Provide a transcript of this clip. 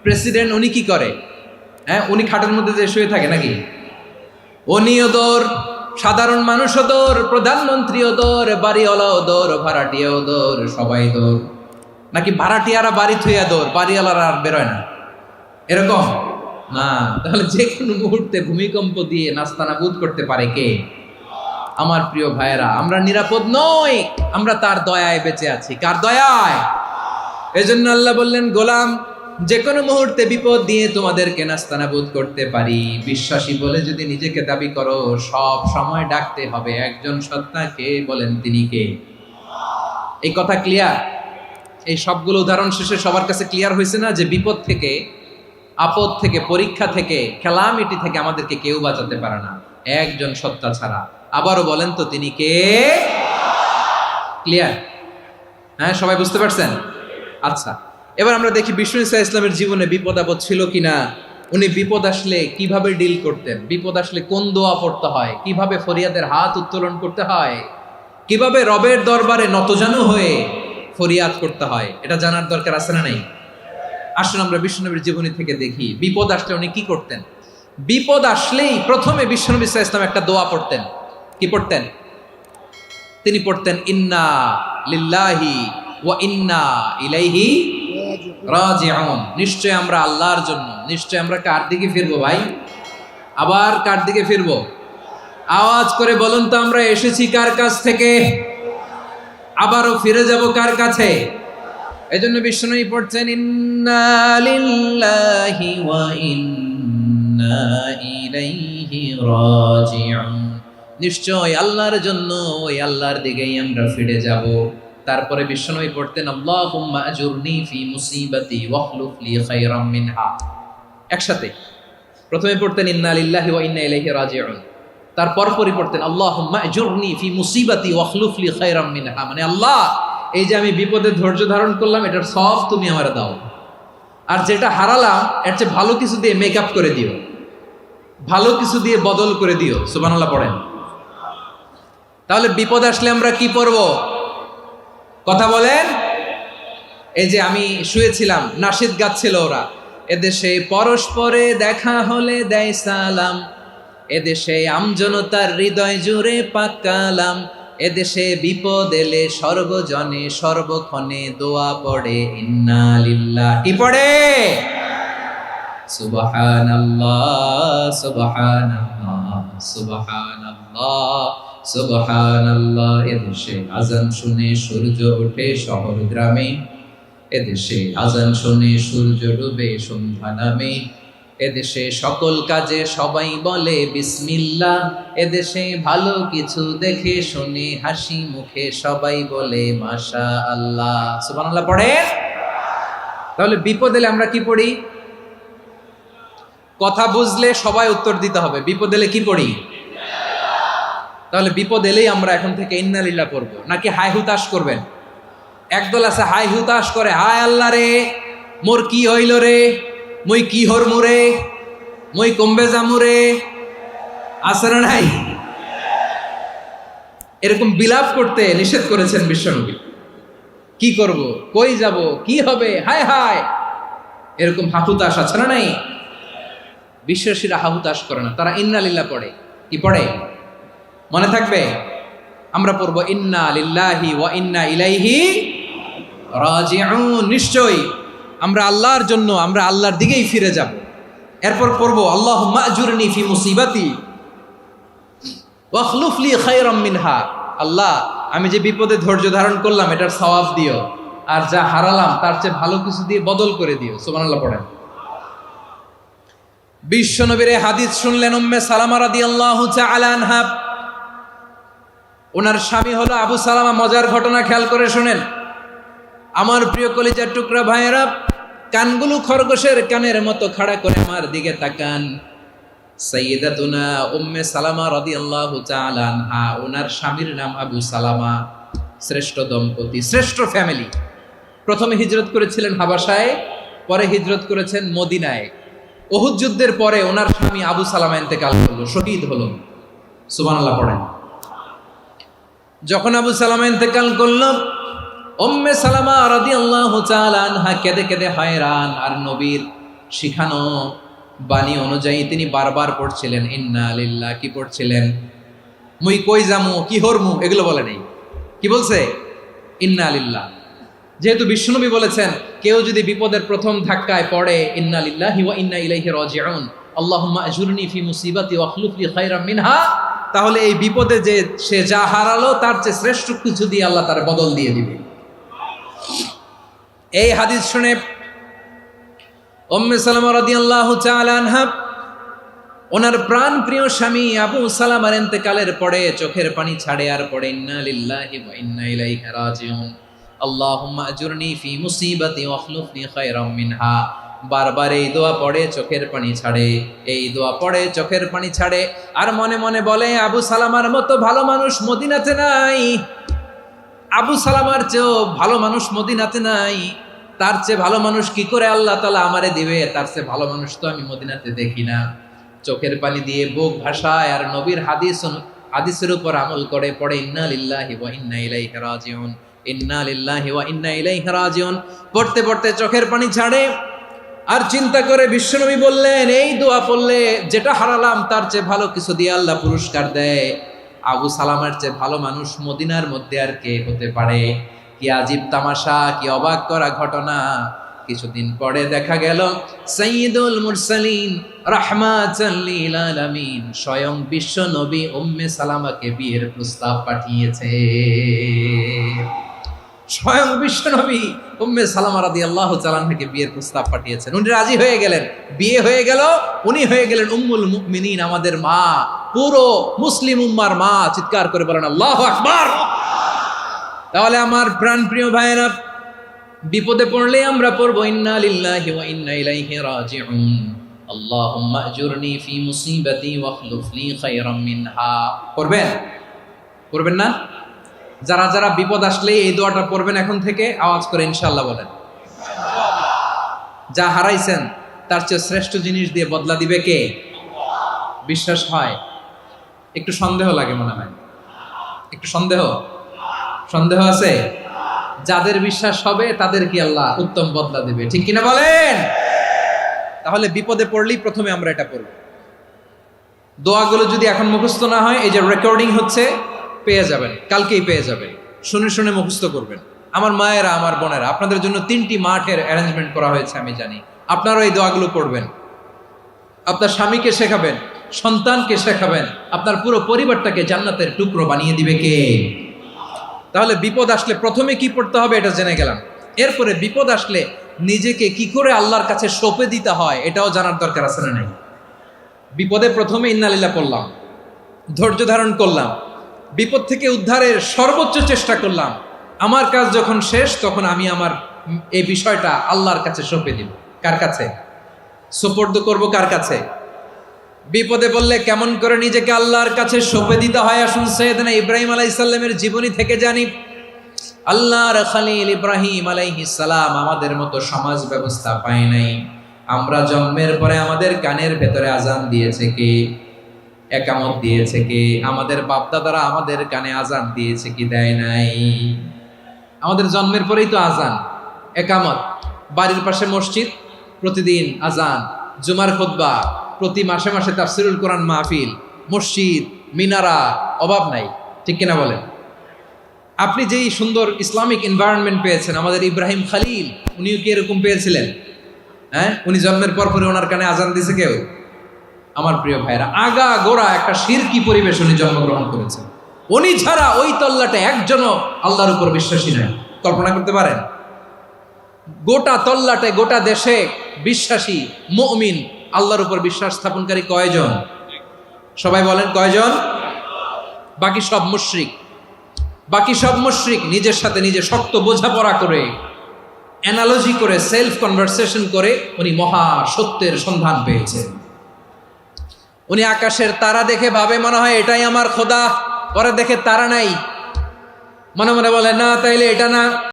President উনি কি করে? হ্যাঁ, উনি খাটের মধ্যে যে শুয়ে থাকে নাকি? উনিও দৌড়, সাধারণ মানুষও দৌড়, প্রধানমন্ত্রীও দৌড়, বাড়িওয়ালাও দৌড়, ভাড়াটিয়াও দৌড়, সবাই দৌড়। নাকি ভাড়াটিয়ারা বাড়ি থুইয়া দৌড়, বাড়িওয়ালারা আর বেরোয় না? এরকম না। তাহলে যে কোনো মুহূর্তে ভূমিকম্প দিয়ে নাস্তানাবুদ করতে পারে কে? আমার প্রিয় ভাইয়েরা, আমরা নিরাপদ নই, আমরা তার দয়ায় বেঁচে আছি। কার দয়ায়? এজন্য আল্লাহ বললেন, গোলাম, যে কোনো মুহূর্তে বিপদ দিয়ে তোমাদেরকে নাস্তানাবুদ করতে পারি। বিশ্বাসী বলে যদি নিজেকে দাবি করো, সব সময় ডাকতে হবে একজন সত্তাকে। বলেন তিনি কে? এই কথা ক্লিয়ার? এই সবগুলো উদাহরণ শেষে সবার কাছে ক্লিয়ার হয়েছে না যে বিপদ থেকে, আপদ থেকে, পরীক্ষা থেকে, ক্যালামিটি থেকে আমাদেরকে কেউ বাঁচাতে পারে না একজন সত্তা ছাড়া। আবারও বলেন তো তিনি কে? ক্লিয়ার? হ্যাঁ, সবাই বুঝতে পারছেন? আচ্ছা, এবার আমরা দেখি বিষ্ণু ইসা ইসলামের জীবনে বিপদ আপদ ছিল কিনা। উনি বিপদ আসলে কিভাবে ডিল করতেন, বিপদ আসলে কোন দোয়া পড়তে হয়, কিভাবে ফরিয়াদের হাত উত্তোলন করতে হয়, কিভাবে রবের দরবারে নতজানু হয়ে ফরিয়াদ করতে হয়, এটা জানার দরকার আছে না নাই? আসুন আমরা বিষ্ণুনবীর জীবনী থেকে দেখি বিপদ আসলে উনি কি করতেন। বিপদ আসলেই প্রথমে বিষ্ণুনবী সাল্লাল্লাহু আলাইহি ওয়াসাল্লাম একটা দোয়া পড়তেন। কি পড়তেন? তিনি পড়তেন, ইন্না লিল্লাহি ওয়া ইন্না ইলাইহি রাজিউন। নিশ্চয় আমরা আল্লাহর জন্য, নিশ্চয় আমরা কার দিকে ফিরবো ভাই? আবার কার দিকে ফিরবো? আওয়াজ করে বলুন তো, আমরা এসেছি কার কাছ থেকে, আবারও ফিরে যাব কার কাছে? এজন্য বিষ্ণুই পড়ছেন, ইন্না লিল্লাহি ওয়া ইন্না ইলাইহি রাজিউন। নিশ্চয় আল্লাহর জন্য, ওই আল্লাহর দিকেই আমরা ফিরে যাব। তারপরে বিষ্ণুই পড়তেন, আল্লাহুম্মা আজুরনি ফি মুসিবাতি ওয়াখলুফ লি খায়রাম মিনহা। একসাথে প্রথমে পড়তেন ইন্না লিল্লাহি ওয়া ইন্না ইলাইহি রাজিউন, তারপর পড়তেন আল্লাহুম্মা আজুরনি ফি মুসিবাতি ওয়াখলুফ লি খায়রাম মিনহা। মানে আল্লাহ, এই যে আমি বিপদে ধৈর্য ধারণ করলাম, এটার সব তুমি আমারে দাও, আর যেটা হারালাম এর চেয়ে ভালো কিছু দিয়ে মেকআপ করে দিও, ভালো কিছু দিয়ে বদল করে দিও। সুবহানাল্লাহ পড়েন। তাহলে বিপদ আসলে আমরা কি পড়ব? কথা বলেন। এই যে আমি শুয়েছিলাম, নাশিদ গাচ্ছিল ওরা, এদেশে পরস্পরে দেখা হলে দেয় সালাম, এদেশে আমজনতার হৃদয় জুড়ে পাকালাম, এদেশে বিপদ এলে সর্বজনে সর্বক্ষণে দোয়া পড়ে ইন্না লিল্লাহ। কি পড়ে? সুবহানাল্লাহ সুবহানাল্লাহ সুবহানাল্লাহ সুবহানাল্লাহ। এদেশে আজান শুনে সূর্য ওঠে শহর গ্রামে, এদেশে আজান শুনে সূর্য ডুবে সন্ধ্যা নামে, এদেশে সকল কাজে সবাই বলে বিসমিল্লাহ, এদেশে ভালো কিছু দেখে শুনে হাসি মুখে সবাই বলে মাশা আল্লাহ। সুবহানাল্লাহ পড়েন। তাহলে বিপদ এলে আমরা কি পড়ি? কথা বুঝলে সবাই উত্তর দিতে হবে, বিপদ এলে কি পড়ি? তাহলে বিপদ এলেই আমরা এখন থেকে ইন্না লিল্লাহ পড়বো, নাকি হাই হুতাশ করবেন? একদল আছে হাই হুতাশ করে, হায় আল্লাহ রে, মোর কি হইল রে, মই কি হর মুরে, মই কমবে জামুরে। আছে না নাই? এরকম বিলাপ করতে নিষেধ করেছেন বিশ্বনবী। কি করব, কই যাব, কি হবে, হায় হায়, এরকম হাহুতাশ আছে না নাই? বিশ্বাসীরা হাহুতাশ করে না, তারা ইন্না লিল্লাহ পড়ে। কি পড়ে? মনে থাকবে? আমরা পড়বো ইন্না লিল্লাহি ওয়া ইন্না ইলাইহি রাজিউন। নিশ্চয়ই আমরা আল্লাহর জন্য, আমরা আল্লাহর দিকেই ফিরে যাব। এরপর পড়বো আল্লাহুম্মা আজুরনি ফি মুসিবাতি ওয়াখলুফ লি খায়রাম মিনহা। আল্লাহ, আমি যে বিপদে ধৈর্য ধারণ করলাম এটার সওয়াব দিও, আর যা হারালাম তার চেয়ে ভালো কিছু দিয়ে বদল করে দিও। সুবহানাল্লাহ পড়েন। বিশ্বনবীর হাদিস শুনলেন উম্মে সালামা রাদিয়াল্লাহু তাআলা আনহা। ওনার স্বামী হলো আবু সালামা। মজার ঘটনা খেয়াল করে শুনেন আমার প্রিয় কলিজার টুকরা ভাইয়েরা। কানগুলো খরগোশের কানের মতো খাড়া করে আমার দিকে তাকান। সাইয়্যিদাতুনা উম্মে সালামা রাদিয়াল্লাহু তাআলা আনহা, ওনার স্বামীর নাম আবু সালামা। শ্রেষ্ঠ দম্পতি, শ্রেষ্ঠ ফ্যামিলি। প্রথমে হিজরত করেছিলেন হাবাসায়, পরে হিজরত করেছেন মদিনায়। উহুদ যুদ্ধের পরে ওনার স্বামী আবু সালামা ইন্তেকাল করলো, শহীদ হলো। সুবহানাল্লাহ পড়েন। যখন আবু সালামা ইন্তেকাল করলো, উম্মে সালামা রাদিয়াল্লাহু তাআলা আনহা কেঁদে কেঁদে হয়রান। আর নবীর শিখানো বাণী অনুযায়ী তিনি বারবার পড়ছিলেন ইন্না লিল্লাহ। কি পড়ছিলেন? মুই কই যামু, কি হরমু, এগুলো বলে নেই। কি বলছে? ইন্না লিল্লাহ। যেহেতু বিশ্বনবী বলেছেন কেউ যদি বিপদের প্রথম ধাক্কায় পড়ে ইন্না লিল্লাহি ওয়া ইন্না ইলাইহি রাজিউন, আল্লাহুম্মা আজুরনি ফি মুসিবাতি ওয়া আখলুফ লি খায়রাম মিনহা, তাহলে এই বিপদে যে সে যা হারালো তার চেয়ে শ্রেষ্ঠ কিছু দিয়ে আল্লাহ তার বদল দিয়ে দিবে। এই হাদিস শুনে উম্মে সালামা রাদিয়াল্লাহু তাআলা আনহা ওনার প্রাণ প্রিয় স্বামী আবু সালামার ইন্তেকালের পরে চোখের পানি ছাড়ে আর পড়ে ইন্না লিল্লাহি ওয়া ইন্না ইলাইহি রাজিউন, আল্লাহুম্মা আজুরনি ফি মুসিবাতি ওয়া আখলুফনি খায়রাম মিনহা। বারবার এই দোয়া পড়ে চোখের পানি ছাড়ে, এই দোয়া পড়ে চোখের পানি ছাড়ে, আর মনে মনে বলে আবু সালামার মতো ভালো মানুষ মদিনাতে নাই, আবু সালামার চেয়েও ভালো মানুষ মদিনাতে নাই, তার চেয়ে ভালো মানুষ কি করে আল্লাহ তাআলা আমারে দিবে, তার চেয়ে ভালো মানুষ তো আমি মদিনাতে দেখি না। চোখের পানি দিয়ে বুক ভাসায় আর নবীর হাদিসের উপর আমল করে পড়ে ইন্না লিল্লাহি ওয়া ইন্না ইলাইহি রাজিউন, ইন্না লিল্লাহি ওয়া ইন্না ইলাইহি রাজিউন। পড়তে পড়তে চোখের পানি ছাড়ে আর চিন্তা করে বিশ্বনবী বললেন এই দোয়া পড়লে যেটা হারালাম তার চেয়ে ভালো কিছু দিয়ে আল্লাহ পুরস্কার দেয়। আবু সালামার চেয়ে ভালো মানুষ মদিনার মধ্যে আর কে হতে পারে? কি আজীব তামাশা, কি অবাক করা ঘটনা। কিছুদিন পরে দেখা গেল সাইয়্যিদুল মুরসালিন রাহমাতাল লিল আলামিন স্বয়ং বিশ্ব নবী উম্মে সালামাকে বিয়ের প্রস্তাব পাঠিয়েছে। স্বয়ং বিশ্ব নবী উম্মে সালামা রাদিয়াল্লাহু তাআলা আনহাকে বিয়ের প্রস্তাব পাঠিয়েছেন। উনি রাজি হয়ে গেলেন, বিয়ে হয়ে গেল, উনি হয়ে গেলেন উম্মুল মুমিনিন, আমাদের মা, পুরো মুসলিম উম্মার মা। চিৎকার করে বলেন আল্লাহু আকবার। তাহলে আমার প্রাণপ্রিয় ভাইয়েরা, বিপদে পড়লে আমরা পড়বো ইন্না লিল্লাহি ওয়া ইন্না ইলাইহি রাজিউন, আল্লাহুম্মা আজুরনি ফি মুসিবাতি ওয়া আখলুফ লি খায়রাম মিনহা। পড়বেন? পড়বেন না? যারা যারা বিপদ আসলে এই দোয়াটা পড়বেন এখন থেকে আওয়াজ করে ইনশাআল্লাহ বলেন। যা হারাইছেন তার চেয়ে শ্রেষ্ঠ জিনিস দিয়ে বদলা দিবে কে? বিশ্বাস হয়? একটু সন্দেহ লাগে মনে হয়, একটু সন্দেহ আছে? যাদের বিশ্বাস হবে তাদের কি আল্লাহ উত্তম বদলা দিবে, ঠিক কিনা বলেন? তাহলে বিপদে পড়লেই প্রথমে আমরা এটা পড়ব। দোয়াগুলো যদি এখন মুখস্থ না হয়, এই যে রেকর্ডিং হচ্ছে, পেয়ে যাবেন, কালকেই পেয়ে যাবেন। শুনে শুনে মুখস্থ করবেন। আমার মায়েরা, আমার বোনেরা, আপনাদের জন্য 3টি মাঠের অ্যারেঞ্জমেন্ট করা হয়েছে, আমি জানি। আপনারা এই দোয়াগুলো পড়বেন, আপনার স্বামীকে শেখাবেন, সন্তানকে শেখাবেন, আপনার পুরো পরিবারটাকে জান্নাতের টুকরো বানিয়ে দিবে কে? তাহলে বিপদ আসলে প্রথমে কি পড়তে হবে এটা জেনে গেলাম। এরপরে বিপদ আসলে নিজেকে কি করে আল্লাহর কাছে সঁপে দিতে হয় এটাও জানার দরকার আছে না নাই? বিপদে প্রথমে ইন্না লিল্লাহ পড়লাম, ধৈর্য ধারণ করলাম, বিপদ থেকে উদ্ধারের সর্বোচ্চ চেষ্টা করলাম। আমার কাজ যখন শেষ তখন আমি আমার এই বিষয়টা আল্লাহর কাছে সঁপে দিব। কার কাছে সুপর্দ করব? কার কাছে? বিপদে বললে কেমন করে নিজেকে আল্লাহর কাছে সঁপে দিতে হয় আসুন সাইয়েদনা ইব্রাহিম আলাইহিস সালামের জীবনী থেকে জানি। আল্লাহর খলিল ইব্রাহিম আলাইহিস সালাম আমাদের মতো সমাজ ব্যবস্থা পায় নাই। আমরা জন্মের পরে আমাদের কানের ভেতরে আজান দিয়েছে কে? একামত দিয়েছে কে? আমাদের বাপদাদারা আমাদের কানে আজান দিয়েছে কি? দেয় নাই। আমাদের জন্মের পরেই তো আজান, একামত, বাড়ির পাশে মসজিদ, প্রতিদিন আজান, জুমার খুতবা, প্রতি মাসে মাসে তাফসিরুল কোরআন মাহফিল, মসজিদ, মিনারা, অভাব নাই, ঠিক কিনা বলেন? আপনি যেই সুন্দর ইসলামিক এনভায়রনমেন্ট পেয়েছেন, আমাদের ইব্রাহিম খলিল উনিও কি এরকম পেয়েছিলেন? হ্যাঁ, উনি জন্মের পর পরে ওনার কানে আজান দিয়েছে কেউ? আমার প্রিয় ভাইরা, আগা গোড়া একটা শিরকি পরিবেশ উনি জন্মগ্রহণ করেছেন। উনি ছাড়া ওই তল্লাটে একজনও আল্লাহর উপর বিশ্বাসী নাই। কল্পনা করতে পারেন? গোটা তল্লাটে, গোটা দেশে বিশ্বাসী মুমিন, আল্লাহর উপর বিশ্বাস স্থাপনকারী কয়জন? সবাই বলেন কয়জন? বাকি সব মুশরিক। বাকি সব মুশরিক নিজের সাথে নিজে শক্ত বোঝাপড়া করে, অ্যানালজি করে, সেলফ কনভারসেশন করে উনি মহা সত্যের সন্ধান পেয়েছেন। উনি আকাশের তারা দেখে ভাবে মনে হয় এটাই আমার খোদা, ওরা দেখে তারা নাই, মনে মনে বলে না তাইলে এটা না।